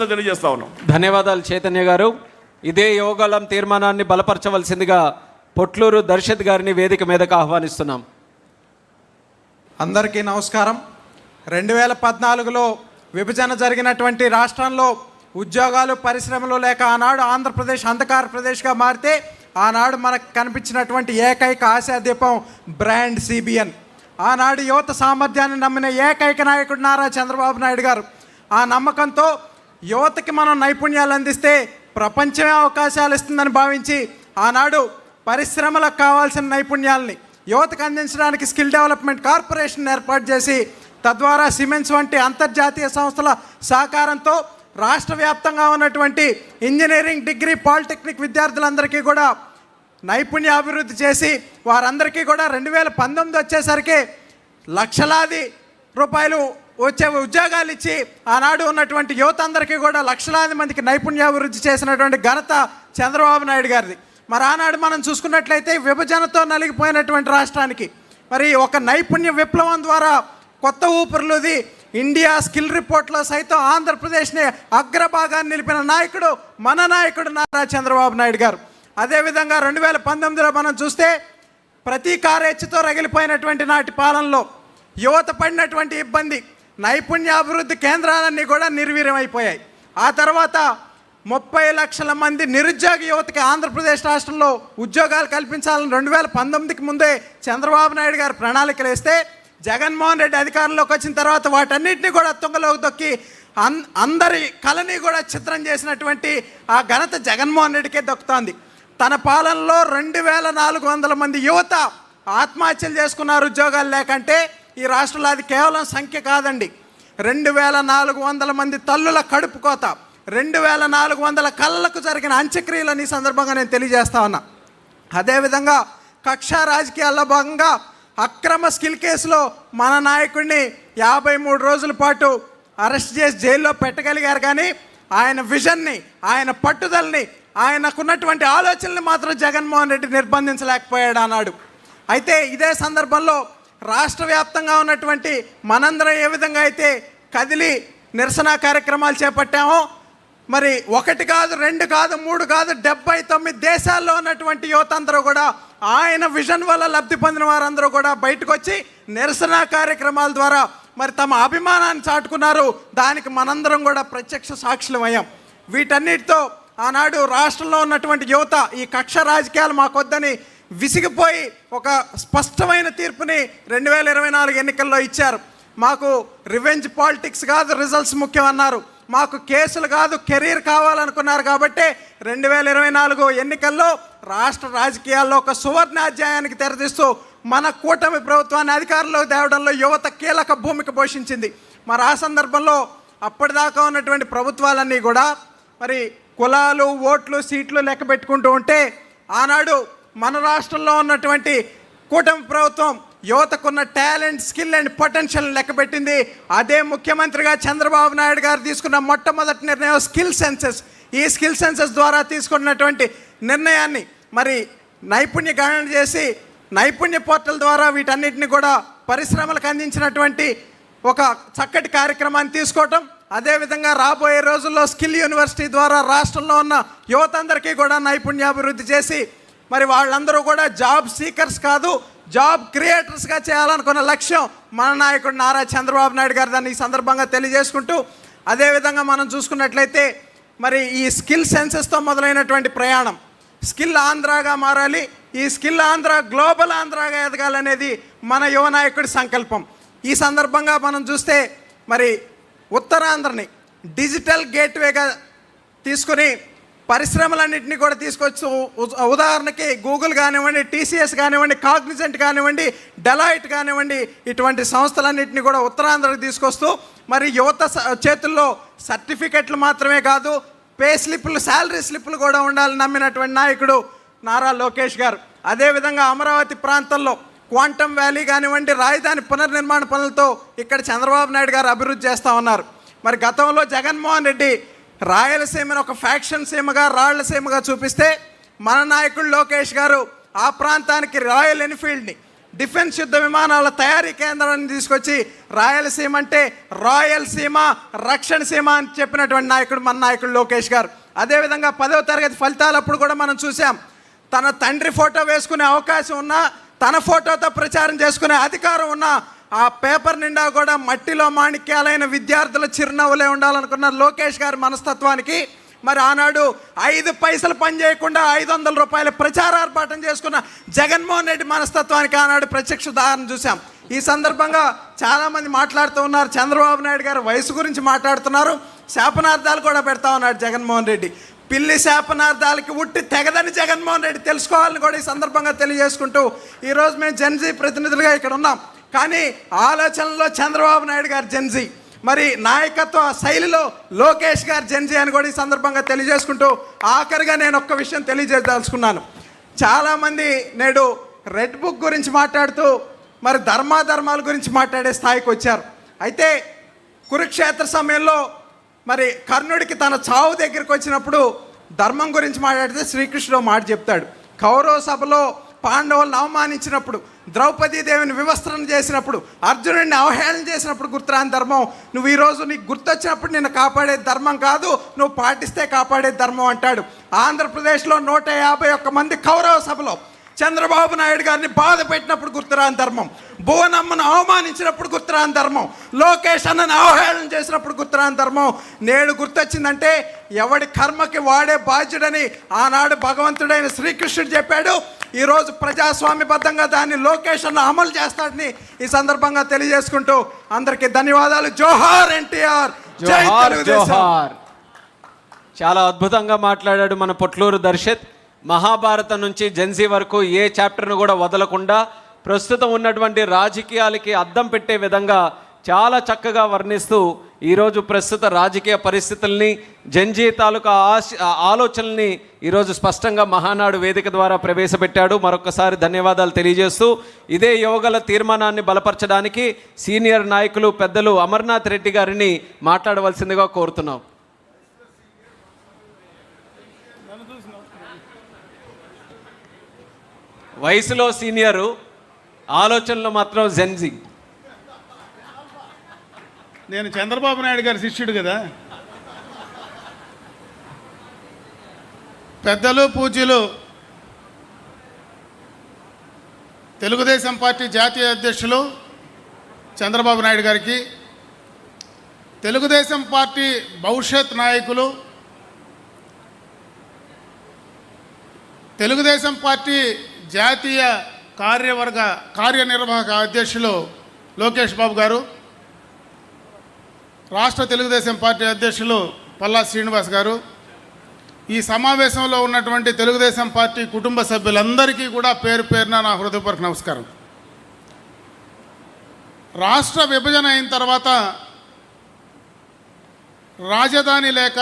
తెలియజేస్తా ఉన్నాం. ధన్యవాదాలు చైతన్య గారు. ఇదే యోగాలం తీర్మానాన్ని బలపరచవలసిందిగా పొట్లూరు దర్శత్ గారిని వేదిక మీదకు ఆహ్వానిస్తున్నాం. అందరికీ నమస్కారం. 2014లో విభజన జరిగినటువంటి రాష్ట్రంలో ఉద్యోగాలు పరిశ్రమలు లేక ఆనాడు ఆంధ్రప్రదేశ్ అంధకార ప్రదేశ్గా మారితే ఆనాడు మనకు కనిపించినటువంటి ఏకైక ఆశాదీపం బ్రాండ్ సిబిఎన్. ఆనాడు యువత సామర్థ్యాన్ని నమ్మిన ఏకైక నాయకుడు నారా చంద్రబాబు నాయుడు గారు. ఆ నమ్మకంతో యువతకి మనం నైపుణ్యాలు అందిస్తే ప్రపంచమే అవకాశాలు ఇస్తుందని భావించి ఆనాడు పరిశ్రమలకు కావాల్సిన నైపుణ్యాలని యువతకు అందించడానికి స్కిల్ డెవలప్మెంట్ కార్పొరేషన్ ఏర్పాటు చేసి తద్వారా సిమెంట్స్ వంటి అంతర్జాతీయ సంస్థల సహకారంతో రాష్ట్ర వ్యాప్తంగా ఉన్నటువంటి ఇంజనీరింగ్, డిగ్రీ, పాలిటెక్నిక్ విద్యార్థులందరికీ కూడా నైపుణ్య అభివృద్ధి చేసి వారందరికీ కూడా 2019 వచ్చేసరికి లక్షలాది రూపాయలు వచ్చే ఉద్యోగాలు ఇచ్చి ఆనాడు ఉన్నటువంటి యువత అందరికీ కూడా లక్షలాది మందికి నైపుణ్యాభివృద్ధి చేసినటువంటి ఘనత చంద్రబాబు నాయుడు గారిది. మరి ఆనాడు మనం చూసుకున్నట్లయితే విభజనతో నలిగిపోయినటువంటి రాష్ట్రానికి మరి ఒక నైపుణ్య విప్లవం ద్వారా కొత్త ఊపిరులుది ఇండియా స్కిల్ రిపోర్ట్లో సైతం ఆంధ్రప్రదేశ్ని అగ్రభాగాన్ని నిలిపిన నాయకుడు మన నాయకుడు నారా చంద్రబాబు నాయుడు గారు. అదేవిధంగా 2019లో మనం చూస్తే ప్రతి కారేచ్చుతో రగిలిపోయినటువంటి నాటి పాలనలో యువత పడినటువంటి ఇబ్బంది, నైపుణ్యాభివృద్ధి కేంద్రాలన్నీ కూడా నిర్వీర్యమైపోయాయి. ఆ తర్వాత 30 లక్షల మంది నిరుద్యోగ యువతకి ఆంధ్రప్రదేశ్ రాష్ట్రంలో ఉద్యోగాలు కల్పించాలని 2019కి ముందే చంద్రబాబు నాయుడు గారు ప్రణాళికలు వేస్తే జగన్మోహన్ రెడ్డి అధికారంలోకి వచ్చిన తర్వాత వాటన్నిటిని కూడా తుంగలోకి తొక్కి అందరి కళని కూడా చిత్రం చేసినటువంటి ఆ ఘనత జగన్మోహన్ రెడ్డికే దక్కుతోంది. తన పాలనలో 2400 మంది యువత ఆత్మహత్యలు చేసుకున్నారు ఉద్యోగాలు లేకంటే. ఈ రాష్ట్రంలో అది కేవలం సంఖ్య కాదండి. 2400 మంది తల్లుల కడుపు కోత, 2400 కళ్ళకు జరిగిన అంత్యక్రియలని ఈ సందర్భంగా నేను తెలియజేస్తా ఉన్నా. అదేవిధంగా కక్ష రాజకీయాల్లో భాగంగా అక్రమ స్కిల్ కేసులో మన నాయకుడిని 53 రోజుల పాటు అరెస్ట్ చేసి జైల్లో పెట్టగలిగారు. కానీ ఆయన విజన్ని, ఆయన పట్టుదలని, ఆయనకున్నటువంటి ఆలోచనలు మాత్రం జగన్మోహన్ రెడ్డి నిర్బంధించలేకపోయాడు అన్నాడు. అయితే ఇదే సందర్భంలో రాష్ట్ర వ్యాప్తంగా ఉన్నటువంటి మనందరం ఏ విధంగా అయితే కదిలి నిరసన కార్యక్రమాలు చేపట్టామో మరి 1 కాదు, 2 కాదు, 3 కాదు, 79 దేశాల్లో ఉన్నటువంటి యువత అందరూ కూడా ఆయన విజన్ వల్ల లబ్ధి పొందిన వారందరూ కూడా బయటకు వచ్చి నిరసన కార్యక్రమాల ద్వారా మరి తమ అభిమానాన్ని చాటుకున్నారు. దానికి మనందరం కూడా ప్రత్యక్ష సాక్షులమయ్యాం. వీటన్నిటితో ఆనాడు రాష్ట్రంలో ఉన్నటువంటి యువత ఈ కక్ష రాజకీయాలు మాకొద్దని విసిగిపోయి ఒక స్పష్టమైన తీర్పుని 2024 ఎన్నికల్లో ఇచ్చారు. మాకు రివెంజ్ పాలిటిక్స్ కాదు, రిజల్ట్స్ ముఖ్యం అన్నారు. మాకు కేసులు కాదు, కెరీర్ కావాలనుకున్నారు. కాబట్టి 2024 ఎన్నికల్లో రాష్ట్ర రాజకీయాల్లో ఒక సువర్ణాధ్యాయానికి తెరతీస్తూ మన కూటమి ప్రభుత్వాన్ని అధికారంలోకి తేవడంలో యువత కీలక భూమిక పోషించింది. మరి ఆ సందర్భంలో అప్పటిదాకా ఉన్నటువంటి ప్రభుత్వాలన్నీ కూడా మరి కులాలు, ఓట్లు, సీట్లు లెక్క పెట్టుకుంటూ ఉంటే ఆనాడు మన రాష్ట్రంలో ఉన్నటువంటి కూటమి ప్రభుత్వం యువతకున్న టాలెంట్, స్కిల్ అండ్ పొటెన్షియల్ లెక్కబెట్టింది. అదే ముఖ్యమంత్రిగా చంద్రబాబు నాయుడు గారు తీసుకున్న మొట్టమొదటి నిర్ణయం స్కిల్ సెన్సెస్. ఈ స్కిల్ సెన్సెస్ ద్వారా తీసుకున్నటువంటి నిర్ణయాన్ని మరి నైపుణ్య గణన చేసి నైపుణ్య పోర్టల్ ద్వారా వీటన్నిటిని కూడా పరిశ్రమలకు అందించినటువంటి ఒక చక్కటి కార్యక్రమాన్ని తీసుకోవటం. అదేవిధంగా రాబోయే రోజుల్లో స్కిల్ యూనివర్సిటీ ద్వారా రాష్ట్రంలో ఉన్న యువత అందరికీ కూడా నైపుణ్యాభివృద్ధి చేసి మరి వాళ్ళందరూ కూడా జాబ్ సీకర్స్ కాదు, జాబ్ క్రియేటర్స్గా చేయాలనుకున్న లక్ష్యం మన నాయకుడు నారా చంద్రబాబు నాయుడు గారు. దాన్ని ఈ సందర్భంగా తెలియజేసుకుంటూ అదేవిధంగా మనం చూసుకున్నట్లయితే మరి ఈ స్కిల్ సెన్సెస్తో మొదలైనటువంటి ప్రయాణం స్కిల్ ఆంధ్రాగా మారాలి. ఈ స్కిల్ ఆంధ్ర గ్లోబల్ ఆంధ్రాగా ఎదగాలనేది మన యువ నాయకుడి సంకల్పం. ఈ సందర్భంగా మనం చూస్తే మరి ఉత్తరాంధ్రని డిజిటల్ గేట్వేగా తీసుకుని పరిశ్రమలన్నింటినీ కూడా తీసుకొచ్చు. ఉదాహరణకి గూగుల్ కానివ్వండి, టీసీఎస్ కానివ్వండి, కాగ్నిజెంట్ కానివ్వండి, డెలాయిట్ కానివ్వండి, ఇటువంటి సంస్థలన్నింటినీ కూడా ఉత్తరాంధ్రకు తీసుకొస్తూ మరి యువత చేతుల్లో సర్టిఫికెట్లు మాత్రమే కాదు, పే స్లిప్లు, శాలరీ స్లిప్లు కూడా ఉండాలని నమ్మినటువంటి నాయకుడు నారా లోకేష్ గారు. అదేవిధంగా అమరావతి ప్రాంతంలో క్వాంటమ్ వ్యాలీ కానివ్వండి, రాజధాని పునర్నిర్మాణ పనులతో ఇక్కడ చంద్రబాబు నాయుడు గారు అభివృద్ధి చేస్తూ ఉన్నారు. మరి గతంలో జగన్మోహన్ రెడ్డి రాయలసీమను ఒక ఫ్యాక్షన్ సీమగా, రాళ్లసీమగా చూపిస్తే మన నాయకుడు లోకేష్ గారు ఆ ప్రాంతానికి రాయల్ ఎన్ఫీల్డ్ని, డిఫెన్స్ యుద్ధ విమానాల తయారీ కేంద్రాన్ని తీసుకొచ్చి రాయలసీమ అంటే రాయల్ సీమ, రక్షణ సీమ అని చెప్పినటువంటి నాయకుడు మన నాయకుడు లోకేష్ గారు. అదేవిధంగా 10వ తరగతి ఫలితాలప్పుడు కూడా మనం చూసాం, తన తండ్రి ఫోటో వేసుకునే అవకాశం ఉన్నా, తన ఫోటోతో ప్రచారం చేసుకునే అధికారం ఉన్నా, ఆ పేపర్ నిండా కూడా మట్టిలో మాణిక్యాలైన విద్యార్థుల చిరునవ్వులే ఉండాలనుకున్న లోకేష్ గారి మనస్తత్వానికి మరి ఆనాడు 5 పైసలు పని చేయకుండా 500 రూపాయల ప్రచారార్పాటం చేసుకున్న జగన్మోహన్ రెడ్డి మనస్తత్వానికి ఆనాడు ప్రత్యక్ష ఉదాహరణ చూసాం. ఈ సందర్భంగా చాలామంది మాట్లాడుతూ ఉన్నారు, చంద్రబాబు నాయుడు గారు వయసు గురించి మాట్లాడుతున్నారు, శాపనార్థాలు కూడా పెడతా ఉన్నాడు జగన్మోహన్ రెడ్డి. పిల్లి శాపనార్థాలకి ఉట్టి తెగదని జగన్మోహన్ రెడ్డి తెలుసుకోవాలని కూడా ఈ సందర్భంగా తెలియజేసుకుంటూ ఈరోజు మేము జెన్జీ ప్రతినిధులుగా ఇక్కడ ఉన్నాం. కానీ ఆలోచనలో చంద్రబాబు నాయుడు గారు జెన్జీ, మరి నాయకత్వ శైలిలో లోకేష్ గారు జెన్జీ అని కూడా ఈ సందర్భంగా తెలియజేసుకుంటూ ఆఖరిగా నేను ఒక్క విషయం తెలియజేయదలుచుకున్నాను. చాలామంది నేడు రెడ్ బుక్ గురించి మాట్లాడుతూ మరి ధర్మాధర్మాల గురించి మాట్లాడే స్థాయికి వచ్చారు. అయితే కురుక్షేత్ర సమయంలో మరి కర్ణుడికి తన చావు దగ్గరికి వచ్చినప్పుడు ధర్మం గురించి మాట్లాడితే శ్రీకృష్ణుడు మాట చెప్తాడు. కౌరవ సభలో పాండవులను అవమానించినప్పుడు, ద్రౌపదీదేవిని వివస్త్రణ చేసినప్పుడు, అర్జునుడిని అవహేళన చేసినప్పుడు గుర్తురాని ధర్మం నువ్వు ఈరోజు నీకు గుర్తొచ్చినప్పుడు నిన్ను కాపాడే ధర్మం కాదు, నువ్వు పాటిస్తే కాపాడే ధర్మం అంటాడు. ఆంధ్రప్రదేశ్లో 151 మంది కౌరవ సభలో చంద్రబాబు నాయుడు గారిని బాధ పెట్టినప్పుడు గుర్తురాని ధర్మం, భువనమ్మను అవమానించినప్పుడు గుర్తురాని ధర్మం, లోకేష్ అన్నను అవహేళన చేసినప్పుడు గుర్తురాని ధర్మం నేడు గుర్తొచ్చిందంటే ఎవడి కర్మకి వాడే బాధ్యుడని ఆనాడు భగవంతుడైన శ్రీకృష్ణుడు చెప్పాడు. ఈరోజు ప్రజాస్వామ్యబద్ధంగా దాన్ని లోకేష్ అన్న అమలు చేస్తాడని ఈ సందర్భంగా తెలియజేసుకుంటూ అందరికీ ధన్యవాదాలు. జోహార్ ఎన్టీఆర్, జై తెలుగుదేశం. చాలా అద్భుతంగా మాట్లాడాడు మన పొట్లూరు దర్శత్. మహాభారతం నుంచి జెన్సీ వరకు ఏ చాప్టర్ను కూడా వదలకుండా ప్రస్తుతం ఉన్నటువంటి రాజకీయాలకి అద్దం పెట్టే విధంగా చాలా చక్కగా వర్ణిస్తూ ఈరోజు ప్రస్తుత రాజకీయ పరిస్థితుల్ని, జెన్జీ తాలూకా ఆలోచనల్ని ఈరోజు స్పష్టంగా మహానాడు వేదిక ద్వారా ప్రవేశపెట్టాడు. మరొకసారి ధన్యవాదాలు తెలియజేస్తూ ఇదే యువగల తీర్మానాన్ని బలపరచడానికి సీనియర్ నాయకులు పెద్దలు అమర్నాథ్ రెడ్డి గారిని మాట్లాడవలసిందిగా కోరుతున్నాం. వయసులో సీనియరు, ఆలోచనలో మాత్రం జెన్జీ. నేను చంద్రబాబు నాయుడు గారి శిష్యుడు కదా. పెద్దలు పూజ్యులు తెలుగుదేశం పార్టీ జాతీయ అధ్యక్షులు చంద్రబాబు నాయుడు గారికి, తెలుగుదేశం పార్టీ భవిష్యత్ నాయకులు, తెలుగుదేశం పార్టీ జాతీయ కార్యనిర్వాహక అధ్యక్షులు లోకేష్ బాబు గారు, రాష్ట్ర తెలుగుదేశం పార్టీ అధ్యక్షులు పల్లా శ్రీనివాస్ గారు, ఈ సమావేశంలో ఉన్నటువంటి తెలుగుదేశం పార్టీ కుటుంబ సభ్యులందరికీ కూడా పేరు పేరున నా హృదయపూర్వక నమస్కారం. రాష్ట్ర విభజన అయిన తర్వాత రాజధాని లేక